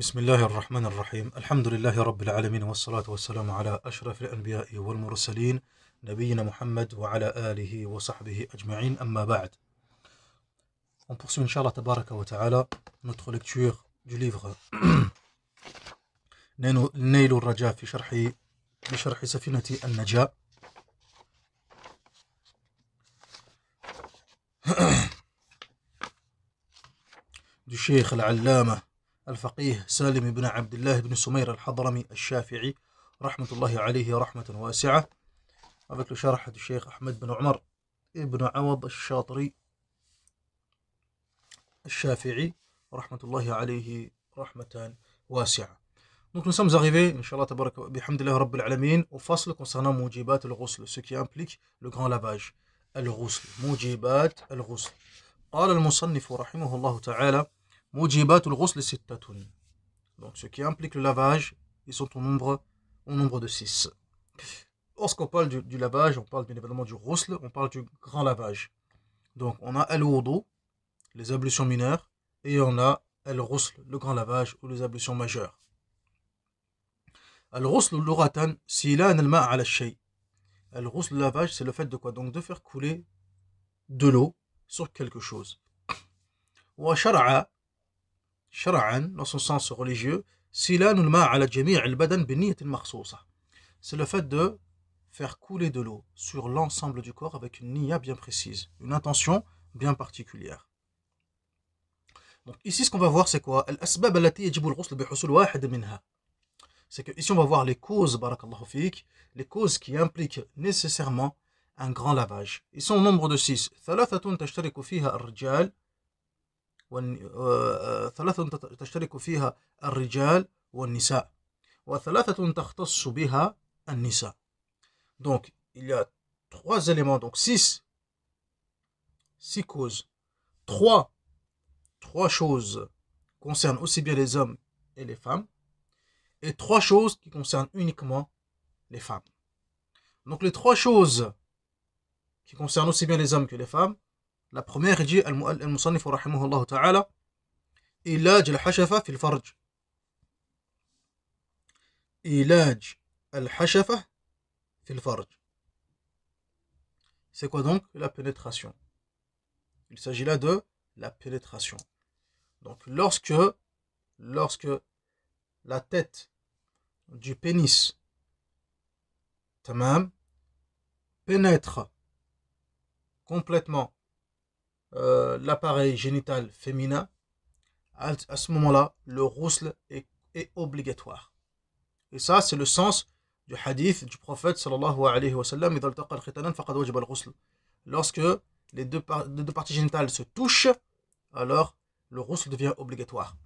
بسم الله الرحمن الرحيم الحمد لله رب العالمين والصلاة والسلام على أشرف الأنبياء والمرسلين نبينا محمد وعلى آله وصحبه أجمعين أما بعد. On poursuit Inch'Allah Tabaraka wa Ta'ala notre lecture du livre نيل الرجاء في بشرح سفينة النجاة du Cheikh al-Allama الفقيه سالم بن عبد الله بن سمير الحضرمي الشافعي رحمة الله عليه رحمة واسعة avec le شرح du Cheikh Ahmed bin Omar ibn Awad al-Shatri الشافعي رحمة الله عليه رحمة واسعة. Donc nous sommes arrivés, Inch'Allah tabaraka bihamdillah rabbil alamin, au fasl concernant Mujibat al-Ghusl, ce qui implique le grand lavage. Al-Ghusl, Mujibat al-Ghusl. قال المصنف رحمه الله تعالى موجبات الغسل ستة. Donc ce qui implique le lavage, ils sont au nombre de 6. Lorsqu'on parle du lavage, on parle bien évidemment du ghusl, on parle du grand lavage. Donc on a al-wudu, les ablutions mineures, et on a al-ghusl, le grand lavage ou les ablutions majeures. Al-ghusl lughatan silan al-ma' ala al-shay. Al-ghusl, le lavage, c'est le fait de quoi? Donc de faire couler de l'eau sur quelque chose. Wa shar'a, shar'an, dans son sens religieux, silan al-ma' ala jami' al-badan bi niyyatin makhsousa. C'est le fait de faire couler de l'eau sur l'ensemble du corps avec une niyya bien précise, une intention bien particulière. Donc ici ce qu'on va voir c'est quoi? Al-asbab allati yajibu al-ghusl bi husul wahid minha. C'est que ici on va voir les causes, barakallahu fik, les causes qui impliquent nécessairement un grand lavage. Ils sont au nombre de 6. ثلاثة تشترك فيها الرجال ثلاثة تشترك فيها الرجال والنساء وثلاثة تختص بها النساء. Donc il y a 3 éléments, donc 6 causes. 3 choses concernent aussi bien les hommes et les femmes, et 3 choses qui concernent uniquement les femmes. Donc les 3 choses qui concernent aussi bien les hommes que les femmes, la première, il dit al-musannif rahimahullah ta'ala, ilaj al-hashafa fi al-farj. Ilaj al-hashafa fi al-farj. C'est quoi donc? La pénétration. Il s'agit là de la pénétration. Donc lorsque la tête du pénis tamam pénètre complètement l'appareil génital féminin, à ce moment-là, le ghusl est obligatoire. Et ça, c'est le sens du hadith du prophète sallallahu alayhi wa sallam, idha altaqa al-khitanan faqad wajaba al-ghusl. Lorsque les deux parties génitales se touchent, alors le ghusl devient obligatoire.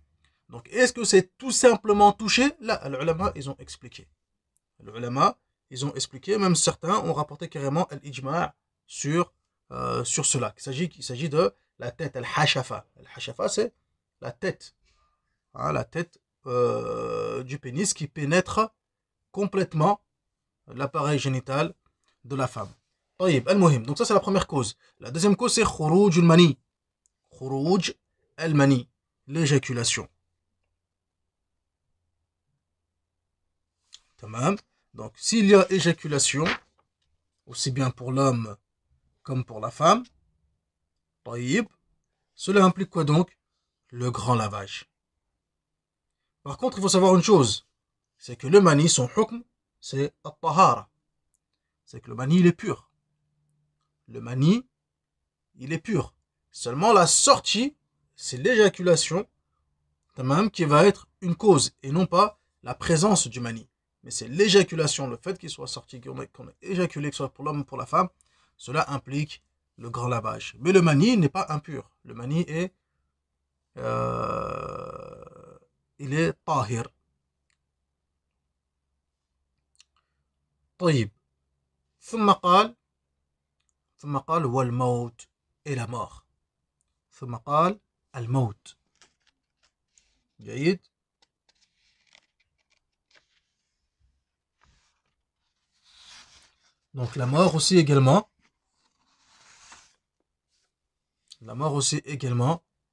Donc, est-ce que c'est tout simplement toucher? Là, les ulama, ils ont expliqué. Les ulama, ils ont expliqué, même certains ont rapporté carrément l'ijma' sur cela. Il s'agit de la tête, al-hashafa. Al-hashafa, c'est la tête. Hein, la tête du pénis qui pénètre complètement l'appareil génital de la femme. طيب, al-muhim. Donc ça, c'est la première cause. La deuxième cause, c'est khuruj al-mani. Khuruj al-mani. L'éjaculation. Tamam. Donc, s'il y a éjaculation, aussi bien pour l'homme comme pour la femme, طيب, cela implique quoi donc? Le grand lavage. Par contre, il faut savoir une chose, c'est que le mani, son hukm, c'est at-tahara. C'est que le mani, il est pur. Le mani, il est pur. Seulement la sortie, c'est l'éjaculation, tamam, qui va être une cause, et non pas la présence du mani. Mais c'est l'éjaculation, le fait qu'il soit sorti, qu'on ait éjaculé, que ce soit pour l'homme ou pour la femme, cela implique le grand lavage. Mais le mani n'est pas impur. Le mani est il est tahir. طيب. ثم قال والموت, et la mort. ثم قال الموت. جيد. Donc la mort aussi également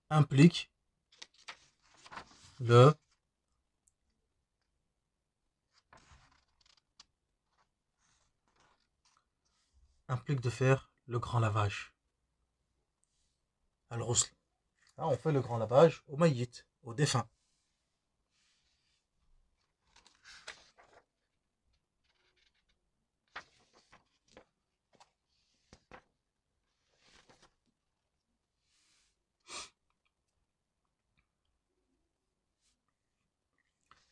implique le implique de faire le grand lavage. Al-Ghusl. On fait le grand lavage au mayyit, au défunt.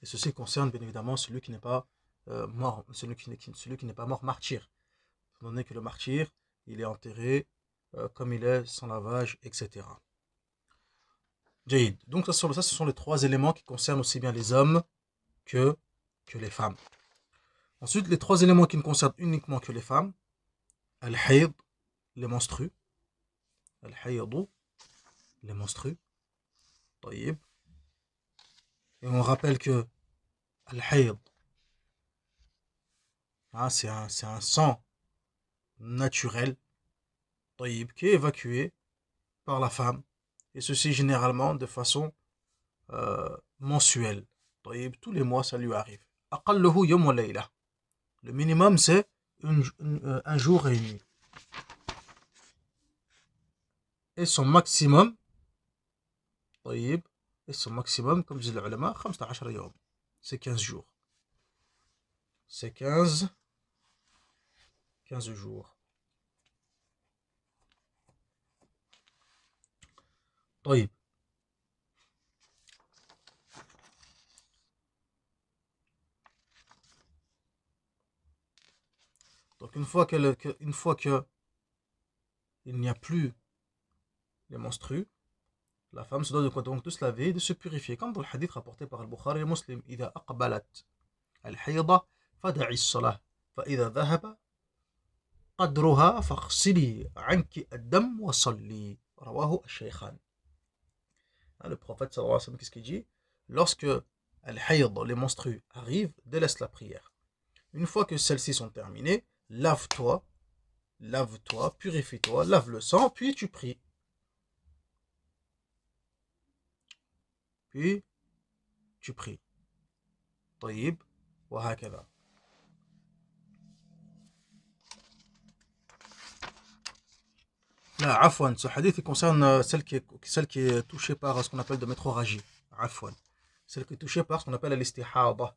Et ceci concerne bien évidemment celui qui n'est pas mort, celui qui n'est pas mort martyr. Étant donné que le martyr, il est enterré comme il est, sans lavage, etc. Jaïd. Donc ça, ce sont les trois éléments qui concernent aussi bien les hommes que les femmes. Ensuite, les trois éléments qui ne concernent uniquement que les femmes, al-hayd, les menstrues, al-haydou, les menstrues, taïb. Et on rappelle que al-hayd, c'est un sang naturel, taïb, qui est évacué par la femme, et ceci généralement de façon mensuelle. Taïb, tous les mois ça lui arrive. Aqalluhu yawm wa layla. Le minimum c'est un jour et une nuit. Et son maximum, taïb, et son maximum, comme disent les ulama, 15 yawm. C'est 15 jours. C'est 15 jours. طيب. Donc une fois que il n'y a plus les menstrues, la femme se doit de quoi donc de se laver et de se purifier. Comme dans le hadith rapporté par Al-Bukhari et Muslim, إذا أقبلت الحيضة فدعي الصلاة فإذا ذهب قدرها فاغسلي عنك الدم وصلي. رواه الشيخان. Le prophète sallallahu alayhi wa sallam, qu'est-ce qu'il dit? Lorsque al-hayd, les menstrues, arrivent, délaisse la prière. Une fois que celles-ci sont terminées, lave-toi, purifie-toi, lave le sang, puis tu pries. طيب وهكذا. Là, afwan, ce hadith il concerne celle qui est touchée par ce qu'on appelle de métrorragie. Afwan. Celle qui est touchée par ce qu'on appelle l'istihada,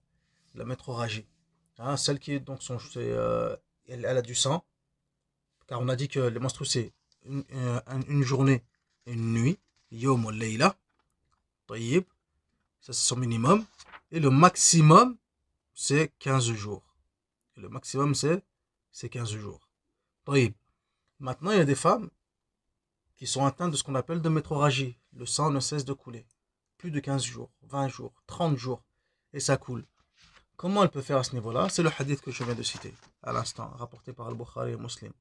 la métrorragie. Celle qui est donc elle a du sang, car on a dit que les menstrues c'est une journée et une nuit, yawm wa layla, tayyib, ça c'est son minimum, et le maximum c'est 15 jours. Et le maximum c'est 15 jours. Tayyib. Maintenant il y a des femmes qui sont atteintes de ce qu'on appelle de métrorragie. Le sang ne cesse de couler. Plus de 15 jours, 20 jours, 30 jours, et ça coule. Comment elle peut faire à ce niveau-là? C'est le hadith que je viens de citer à l'instant, rapporté par Al-Bukhari et Muslim,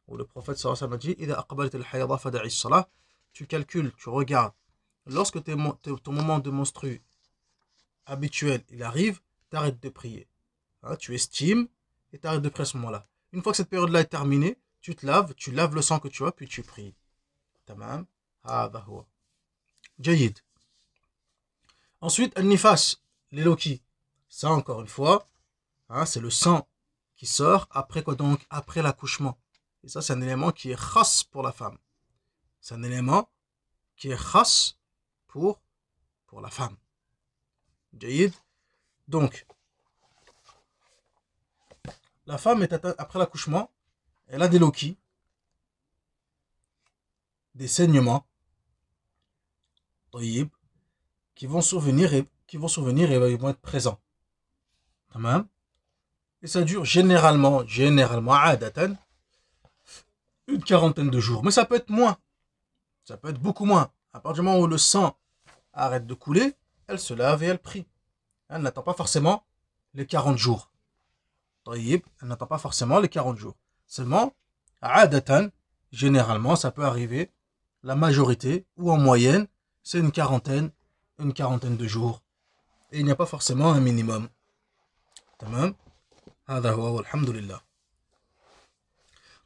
où le prophète sallallahu alayhi wa sallam a dit إذا أقبلت الحيضة فدعي الصلاة. Tu calcules, tu regardes. Lorsque ton moment de menstru habituel il arrive, t'arrêtes de prier. Tu estimes et t'arrêtes de prier à ce moment-là. Une fois que cette période-là est terminée, tu laves le sang que tu as, puis tu pries. Tamam. هذا هو. جيد. Ensuite, al-nifas, les loquis. Ça, encore une fois, c'est le sang qui sort après quoi donc? Après l'accouchement. Et ça, c'est un élément qui est khas pour la femme. C'est un élément qui est khas pour la femme. جيد. Donc, la femme est atteinte après l'accouchement, elle a des loquis, des saignements, طيب, qui vont survenir et ils vont être présents. Tamam. Et ça dure généralement, adatan, une quarantaine de jours. Mais ça peut être moins. Ça peut être beaucoup moins. À partir du moment où le sang arrête de couler, elle se lave et elle prie. Elle n'attend pas forcément les 40 jours. Elle n'attend pas forcément les 40 jours. Seulement, adatan, généralement, ça peut arriver, la majorité, ou en moyenne, c'est une quarantaine de jours. Et il n'y a pas forcément un minimum. Tamam. هذا هو والحمد لله.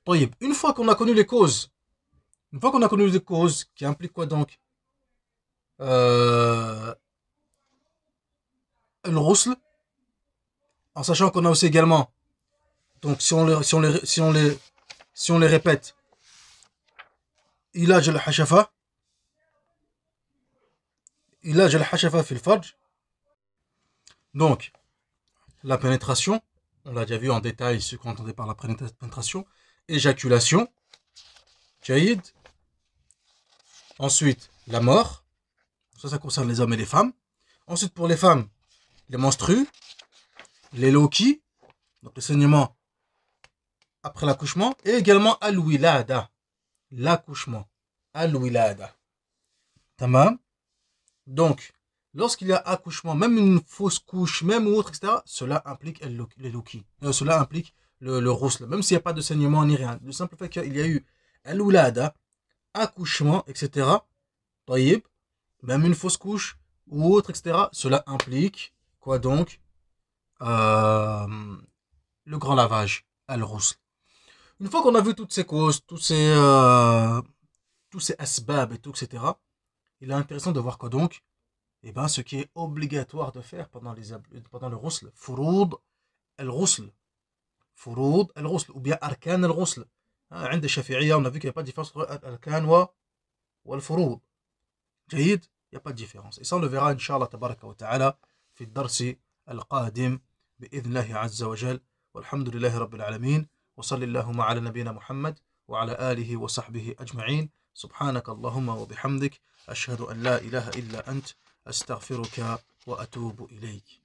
طيب, une fois qu'on a connu les causes, qui impliquent quoi donc? Le ghusl, en sachant qu'on a aussi également, donc si on les si on les répète, ilaj al-hashafa, ilaj al-hashafa fil farj. Donc, la pénétration, on l'a déjà vu en détail ce qu'on entendait par la pénétration, éjaculation, jaïd. Ensuite, la mort, ça concerne les hommes et les femmes. Ensuite, pour les femmes, les menstrues, les loki, donc le saignement après l'accouchement, et également al-wilada, l'accouchement, al-wilada. Tamam. Donc, lorsqu'il y a accouchement, même une fausse couche, même autre, etc., cela implique les loki. Cela implique le rousle, même s'il n'y a pas de saignement ni rien. Le simple fait qu'il y a eu al-wilada, accouchement, etc., taïb, même une fausse couche ou autre, etc., cela implique, quoi donc, le grand lavage, al-rousl. Une fois qu'on a vu toutes ces causes, tous ces asbab et tout, etc., il est intéressant de voir quoi donc, eh ben, ce qui est obligatoire de faire pendant le rousl, furoud al-rousl, ou bien arkan al-rousl. عند الشافعية, on a vu qu'il n'y a pas de différence entre arkan ou al-furoud. جيد, il n'y a pas de différence. Et ça, on le verra, Inch'Allah, tabaraka wa ta'ala, في الدرس القادم بإذن الله عز وجل. والحمد لله رب العالمين. وصل اللهم على نبينا محمد وعلى آله وصحبه أجمعين. سبحانك اللهم وبحمدك أشهد أن لا إله إلا أنت أستغفرك وأتوب إليك.